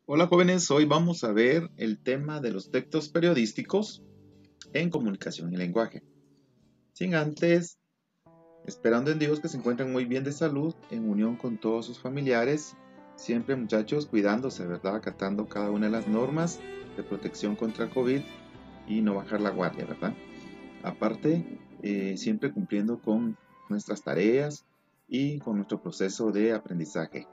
Hola jóvenes, hoy vamos a ver el tema de los textos periodísticos en comunicación y lenguaje. Sin antes, esperando en Dios que se encuentren muy bien de salud, en unión con todos sus familiares, siempre muchachos cuidándose, ¿verdad? Acatando cada una de las normas de protección contra el COVID y no bajar la guardia, ¿verdad? Aparte, siempre cumpliendo con nuestras tareas y con nuestro proceso de aprendizaje.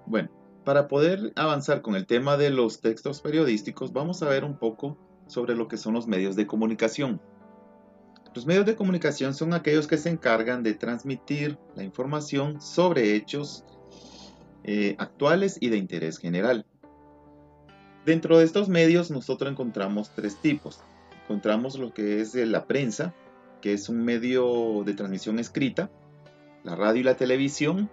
Bueno, para poder avanzar con el tema de los textos periodísticos, vamos a ver un poco sobre lo que son los medios de comunicación. Los medios de comunicación son aquellos que se encargan de transmitir la información sobre hechos actuales y de interés general. Dentro de estos medios nosotros encontramos tres tipos. Encontramos lo que es la prensa, que es un medio de transmisión escrita, la radio y la televisión,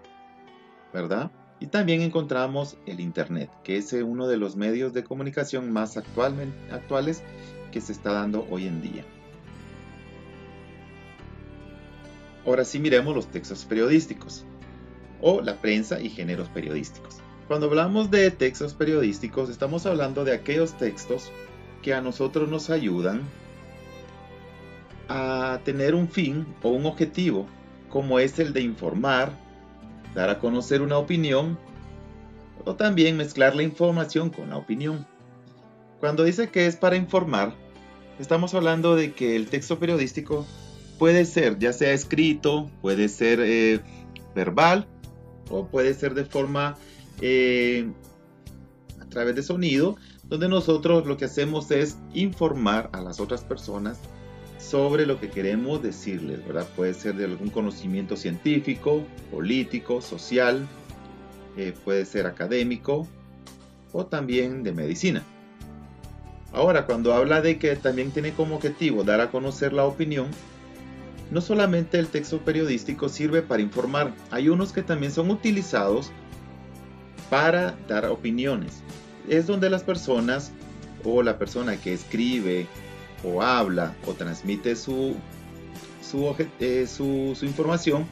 ¿verdad? Y también encontramos el Internet, que es uno de los medios de comunicación más actuales que se está dando hoy en día. Ahora sí miremos los textos periodísticos o la prensa y géneros periodísticos. Cuando hablamos de textos periodísticos, estamos hablando de aquellos textos que a nosotros nos ayudan a tener un fin o un objetivo, como es el de informar, dar a conocer una opinión o también mezclar la información con la opinión. Cuando dice que es para informar, estamos hablando de que el texto periodístico puede ser ya sea escrito, puede ser verbal o puede ser de forma a través de sonido, donde nosotros lo que hacemos es informar a las otras personas sobre lo que queremos decirles, ¿verdad? Puede ser de algún conocimiento científico, político, social, puede ser académico o también de medicina. Ahora, cuando habla de que también tiene como objetivo dar a conocer la opinión, no solamente el texto periodístico sirve para informar, hay unos que también son utilizados para dar opiniones. Es donde las personas o la persona que escribe o habla o transmite su información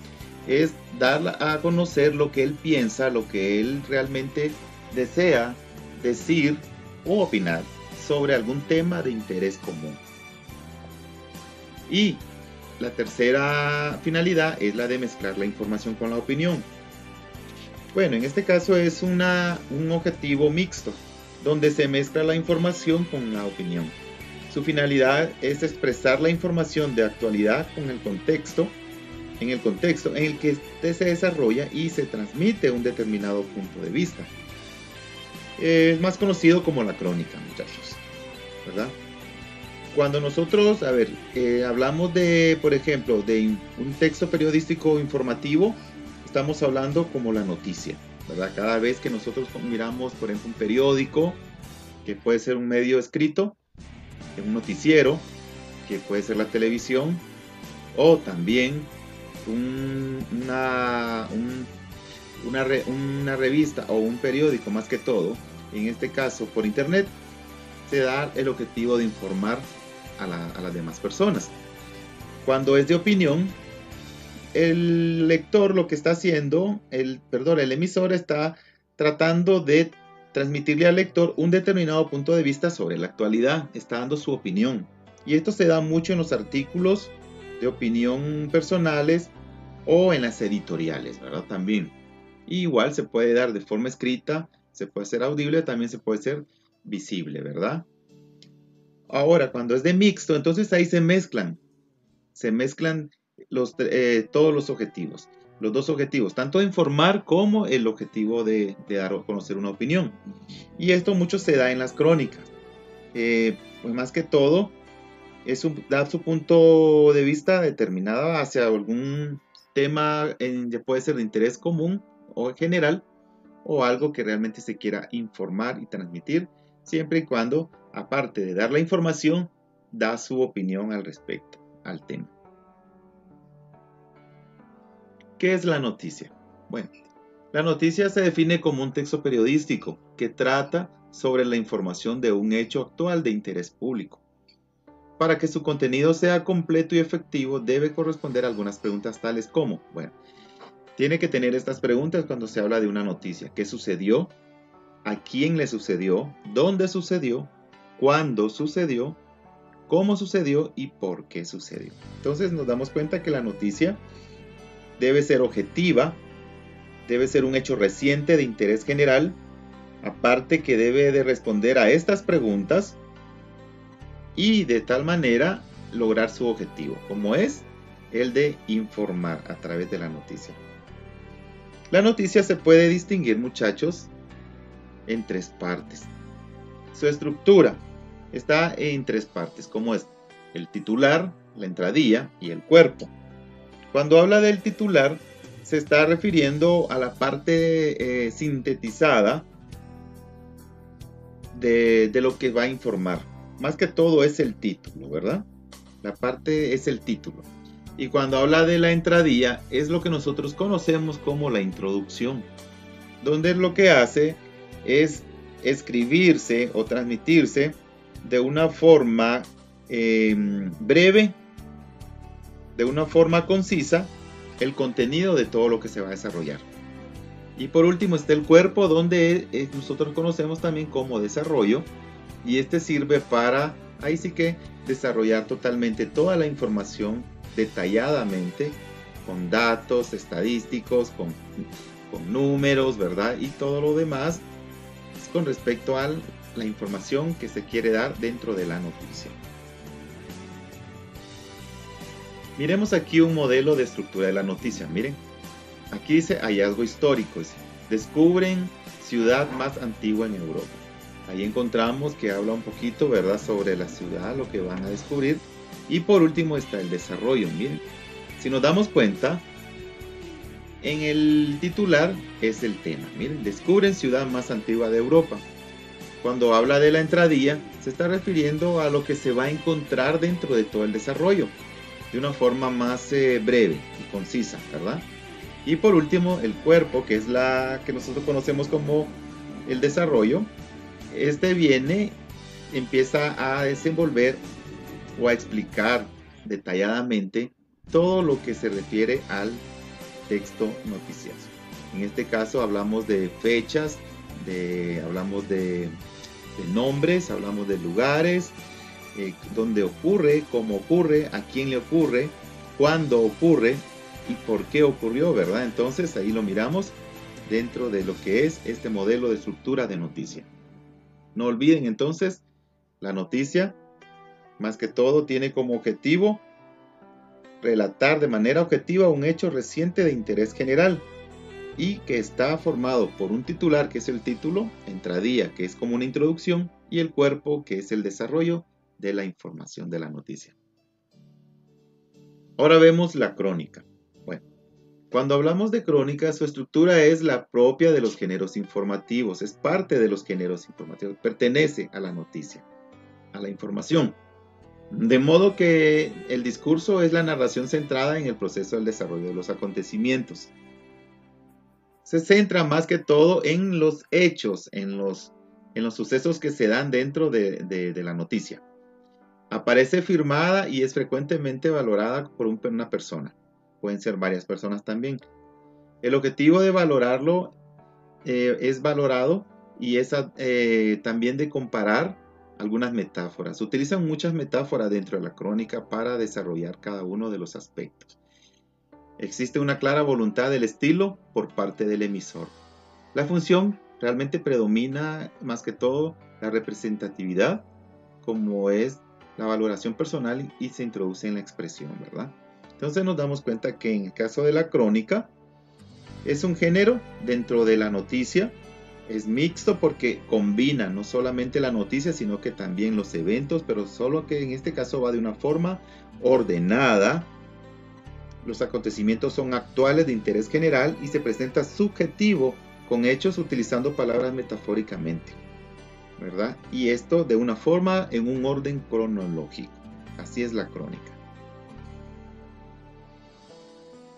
es dar a conocer lo que él piensa, lo que él realmente desea decir o opinar sobre algún tema de interés común. Y la tercera finalidad es la de mezclar la información con la opinión. Bueno, en este caso es un objetivo mixto, donde se mezcla la información con la opinión. Su finalidad es expresar la información de actualidad con el contexto en el que este se desarrolla y se transmite un determinado punto de vista. Es más conocido como la crónica, muchachos, ¿verdad? Cuando nosotros, hablamos de, por ejemplo, de un texto periodístico informativo, estamos hablando como la noticia, ¿verdad? Cada vez que nosotros miramos, por ejemplo, un periódico, que puede ser un medio escrito, un noticiero, que puede ser la televisión, o también una revista o un periódico más que todo, en este caso por internet, se da el objetivo de informar a las demás personas. Cuando es de opinión, el lector lo que está haciendo, el emisor está tratando de transmitirle al lector un determinado punto de vista sobre la actualidad, está dando su opinión. Y esto se da mucho en los artículos de opinión personales o en las editoriales, ¿verdad? También. Y igual se puede dar de forma escrita, se puede ser audible, también se puede ser visible, ¿verdad? Ahora, cuando es de mixto, entonces ahí se mezclan todos los objetivos, los dos objetivos, tanto de informar como el objetivo de dar a conocer una opinión. Y esto mucho se da en las crónicas. Pues más que todo, dar su punto de vista determinado hacia algún tema, ya puede ser de interés común o en general, o algo que realmente se quiera informar y transmitir, siempre y cuando, aparte de dar la información, da su opinión al respecto, al tema. ¿Qué es la noticia? Bueno, la noticia se define como un texto periodístico que trata sobre la información de un hecho actual de interés público. Para que su contenido sea completo y efectivo, debe corresponder a algunas preguntas tales como, bueno, tiene que tener estas preguntas cuando se habla de una noticia. ¿Qué sucedió? ¿A quién le sucedió? ¿Dónde sucedió? ¿Cuándo sucedió? ¿Cómo sucedió? ¿Y por qué sucedió? Entonces nos damos cuenta que la noticia debe ser objetiva, debe ser un hecho reciente de interés general, aparte que debe de responder a estas preguntas y de tal manera lograr su objetivo, como es el de informar a través de la noticia. La noticia se puede distinguir, muchachos, en tres partes. Su estructura está en tres partes, como es el titular, la entradilla y el cuerpo. Cuando habla del titular, se está refiriendo a la parte sintetizada de lo que va a informar. Más que todo es el título, ¿verdad? La parte es el título. Y cuando habla de la entradilla, es lo que nosotros conocemos como la introducción, donde lo que hace es escribirse o transmitirse de una forma breve, de una forma concisa, el contenido de todo lo que se va a desarrollar. Y por último está el cuerpo, donde nosotros conocemos también como desarrollo, y este sirve para, ahí sí que, desarrollar totalmente toda la información detalladamente, con datos estadísticos, con números, ¿verdad? Y todo lo demás con respecto a la información que se quiere dar dentro de la noticia. Miremos aquí un modelo de estructura de la noticia. Miren, aquí dice hallazgo histórico. Dice, descubren ciudad más antigua en Europa. Ahí encontramos que habla un poquito, ¿verdad?, sobre la ciudad, lo que van a descubrir. Y por último está el desarrollo. Miren, si nos damos cuenta, en el titular es el tema. Miren, descubren ciudad más antigua de Europa. Cuando habla de la entradilla, se está refiriendo a lo que se va a encontrar dentro de todo el desarrollo, de una forma más breve y concisa, ¿verdad? Y por último, el cuerpo, que es la que nosotros conocemos como el desarrollo. Este empieza a desenvolver o a explicar detalladamente todo lo que se refiere al texto noticioso. En este caso hablamos de fechas, hablamos de nombres, hablamos de lugares, dónde ocurre, cómo ocurre, a quién le ocurre, cuándo ocurre y por qué ocurrió, ¿verdad? Entonces ahí lo miramos dentro de lo que es este modelo de estructura de noticia. No olviden entonces, la noticia, más que todo, tiene como objetivo relatar de manera objetiva un hecho reciente de interés general y que está formado por un titular, que es el título, entradilla, que es como una introducción, y el cuerpo, que es el desarrollo de la información de la noticia. Ahora vemos la crónica. Bueno, cuando hablamos de crónica, su estructura es la propia de los géneros informativos, es parte de los géneros informativos, pertenece a la noticia, a la información. De modo que el discurso es la narración centrada en el proceso del desarrollo de los acontecimientos. Se centra más que todo en los hechos, en los sucesos que se dan dentro de la noticia. Aparece firmada y es frecuentemente valorada por una persona. Pueden ser varias personas también. El objetivo de valorarlo es valorado y es también de comparar algunas metáforas. Se utilizan muchas metáforas dentro de la crónica para desarrollar cada uno de los aspectos. Existe una clara voluntad del estilo por parte del emisor. La función realmente predomina más que todo la representatividad, como es la valoración personal, y se introduce en la expresión, ¿verdad? Entonces nos damos cuenta que en el caso de la crónica es un género dentro de la noticia. Es mixto porque combina no solamente la noticia, sino que también los eventos, pero solo que en este caso va de una forma ordenada. Los acontecimientos son actuales de interés general y se presenta subjetivo con hechos utilizando palabras metafóricamente, ¿verdad? Y esto de una forma en un orden cronológico. Así es la crónica.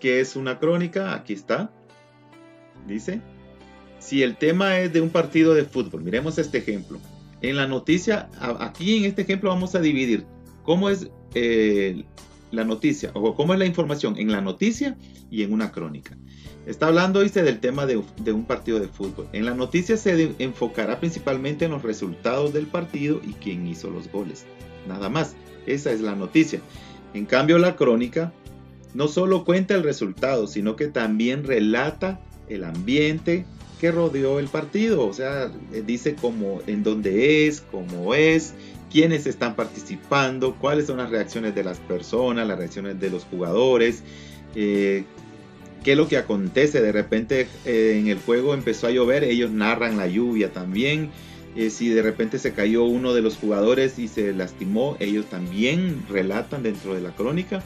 ¿Qué es una crónica? Aquí está. Dice, si el tema es de un partido de fútbol, miremos este ejemplo. En la noticia, aquí en este ejemplo vamos a dividir cómo es la noticia, o cómo es la información en la noticia y en una crónica. Está hablando, dice, del tema de un partido de fútbol. En la noticia se enfocará principalmente en los resultados del partido y quién hizo los goles. Nada más, esa es la noticia. En cambio, la crónica no solo cuenta el resultado, sino que también relata el ambiente que rodeó el partido. O sea, dice cómo, en dónde es, cómo es, quiénes están participando, cuáles son las reacciones de las personas, las reacciones de los jugadores, qué es lo que acontece. De repente en el juego empezó a llover, ellos narran la lluvia también. Si de repente se cayó uno de los jugadores y se lastimó, ellos también relatan dentro de la crónica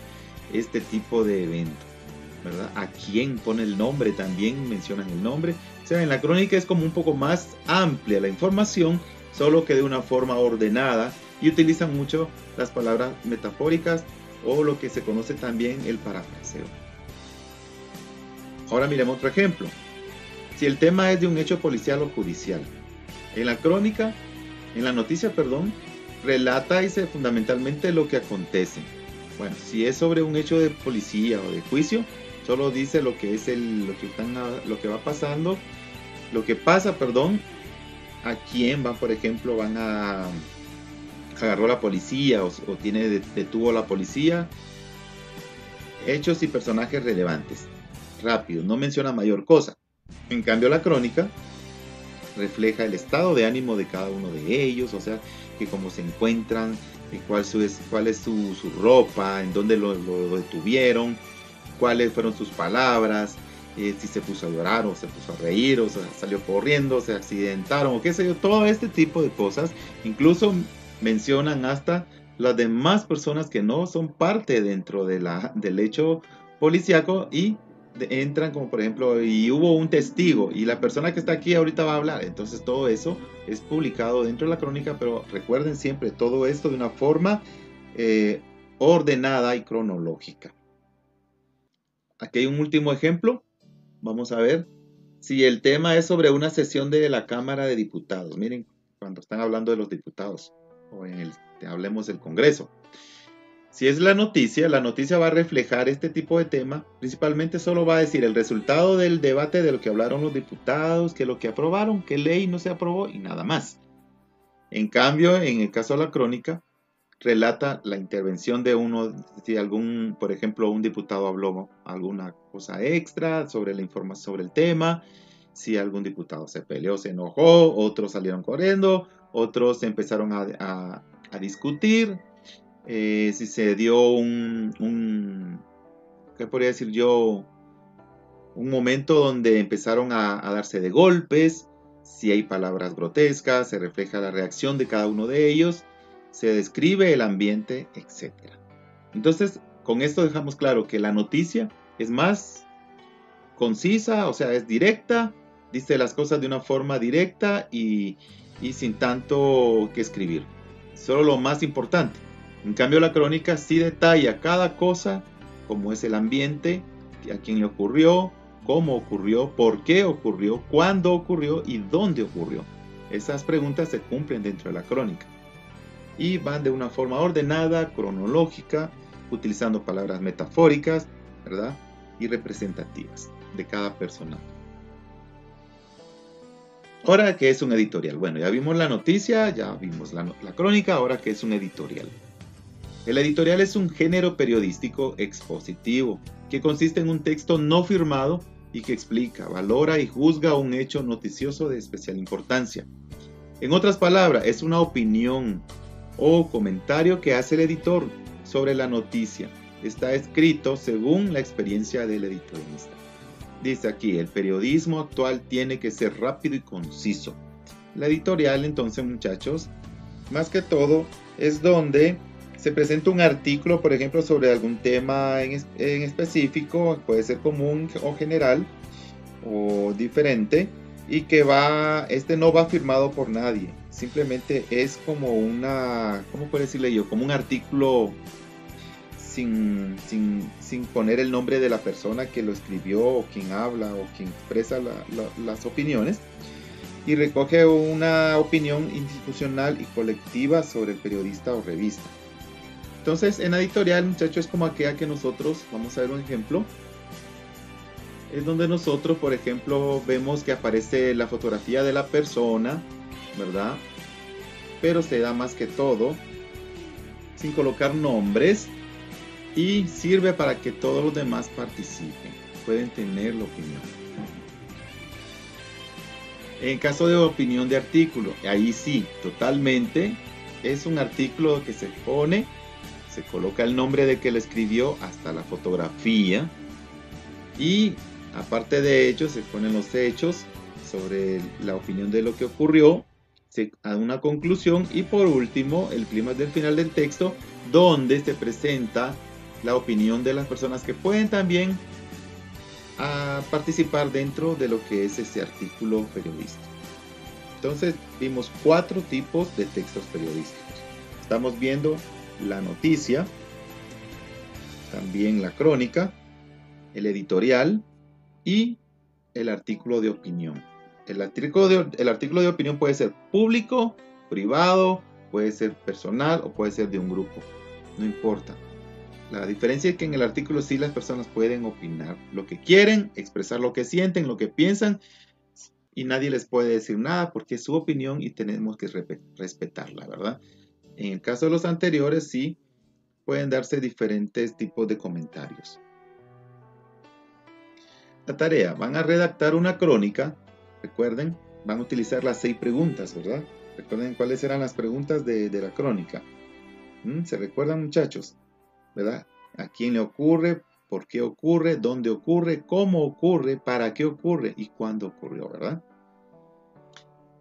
este tipo de evento, ¿verdad? A quién pone el nombre, también mencionan el nombre. O sea, en la crónica es como un poco más amplia la información, solo que de una forma ordenada, y utilizan mucho las palabras metafóricas o lo que se conoce también el parafraseo. Ahora miremos otro ejemplo. Si el tema es de un hecho policial o judicial, en la crónica, en la noticia, perdón, relata y fundamentalmente lo que acontece. Bueno, si es sobre un hecho de policía o de juicio, solo dice lo que es lo que va pasando, lo que pasa, perdón, a quién van, por ejemplo, agarró la policía o detuvo la policía, hechos y personajes relevantes. Rápido, no menciona mayor cosa. En cambio, la crónica refleja el estado de ánimo de cada uno de ellos, o sea, que cómo se encuentran, cuál es su ropa, en dónde lo detuvieron, cuáles fueron sus palabras, si se puso a llorar o se puso a reír o salió corriendo, se accidentaron o qué sé yo, todo este tipo de cosas. Incluso mencionan hasta las demás personas que no son parte dentro del hecho policíaco y entran, como por ejemplo, y hubo un testigo y la persona que está aquí ahorita va a hablar. Entonces todo eso es publicado dentro de la crónica, pero recuerden siempre todo esto de una forma ordenada y cronológica. Aquí hay un último ejemplo. Vamos a ver si el tema es sobre una sesión de la Cámara de Diputados. Miren, cuando están hablando de los diputados o hablemos del Congreso. Si es la noticia va a reflejar este tipo de tema. Principalmente solo va a decir el resultado del debate de lo que hablaron los diputados, qué es lo que aprobaron, qué ley no se aprobó y nada más. En cambio, en el caso de la crónica, relata la intervención de uno, si por ejemplo, un diputado habló alguna cosa extra sobre la información sobre el tema, si algún diputado se peleó, se enojó, otros salieron corriendo, otros empezaron a discutir. Si se dio ¿qué podría decir yo? Un momento donde empezaron a darse de golpes, si hay palabras grotescas, se refleja la reacción de cada uno de ellos, se describe el ambiente, etc. Entonces, con esto dejamos claro que la noticia es más concisa, o sea, es directa, dice las cosas de una forma directa y sin tanto que escribir. Solo lo más importante. En cambio, la crónica sí detalla cada cosa, cómo es el ambiente, a quién le ocurrió, cómo ocurrió, por qué ocurrió, cuándo ocurrió y dónde ocurrió. Esas preguntas se cumplen dentro de la crónica y van de una forma ordenada, cronológica, utilizando palabras metafóricas, ¿verdad? Y representativas de cada personaje. Ahora, ¿qué es un editorial? Bueno, ya vimos la noticia, ya vimos la crónica, ahora ¿qué es un editorial? El editorial es un género periodístico expositivo que consiste en un texto no firmado y que explica, valora y juzga un hecho noticioso de especial importancia. En otras palabras, es una opinión o comentario que hace el editor sobre la noticia. Está escrito según la experiencia del editorialista. Dice aquí, el periodismo actual tiene que ser rápido y conciso. La editorial, entonces, muchachos, más que todo, es donde se presenta un artículo, por ejemplo, sobre algún tema en específico, puede ser común o general o diferente, y que no va firmado por nadie. Simplemente es como ¿cómo puedo decirle yo? Como un artículo sin poner el nombre de la persona que lo escribió, o quien habla, o quien expresa las opiniones, y recoge una opinión institucional y colectiva sobre el periodista o revista. Entonces, en la editorial, muchachos, es como aquella que nosotros, vamos a ver un ejemplo, es donde nosotros, por ejemplo, vemos que aparece la fotografía de la persona, ¿verdad? Pero se da más que todo sin colocar nombres y sirve para que todos los demás participen, pueden tener la opinión. En caso de opinión de artículo, ahí sí, totalmente, es un artículo que se pone, se coloca el nombre de que lo escribió hasta la fotografía y aparte de ello se ponen los hechos sobre la opinión de lo que ocurrió, se da una conclusión y por último el clímax del final del texto donde se presenta la opinión de las personas que pueden también participar dentro de lo que es este artículo periodístico. Entonces vimos 4 tipos de textos periodísticos. Estamos viendo la noticia, también la crónica, el editorial y el artículo de opinión. El artículo de opinión puede ser público, privado, puede ser personal o puede ser de un grupo. No importa. La diferencia es que en el artículo sí las personas pueden opinar lo que quieren, expresar lo que sienten, lo que piensan y nadie les puede decir nada porque es su opinión y tenemos que respetarla, ¿verdad? En el caso de los anteriores sí pueden darse diferentes tipos de comentarios. La tarea, van a redactar una crónica, recuerden, van a utilizar las 6 preguntas, ¿verdad? Recuerden cuáles eran las preguntas de la crónica. ¿Se recuerdan, muchachos? ¿Verdad? ¿A quién le ocurre? ¿Por qué ocurre? ¿Dónde ocurre? ¿Cómo ocurre? ¿Para qué ocurre? ¿Y cuándo ocurrió? ¿Verdad?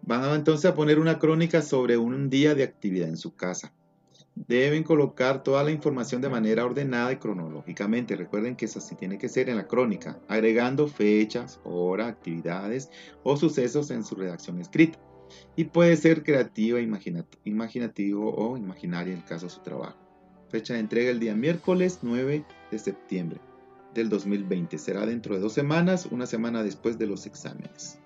Van entonces a poner una crónica sobre un día de actividad en su casa. Deben colocar toda la información de manera ordenada y cronológicamente. Recuerden que eso sí tiene que ser en la crónica, agregando fechas, horas, actividades o sucesos en su redacción escrita. Y puede ser creativa, imaginativo o imaginaria en el caso de su trabajo. Fecha de entrega el día miércoles 9 de septiembre del 2020. Será dentro de 2 semanas, una semana después de los exámenes.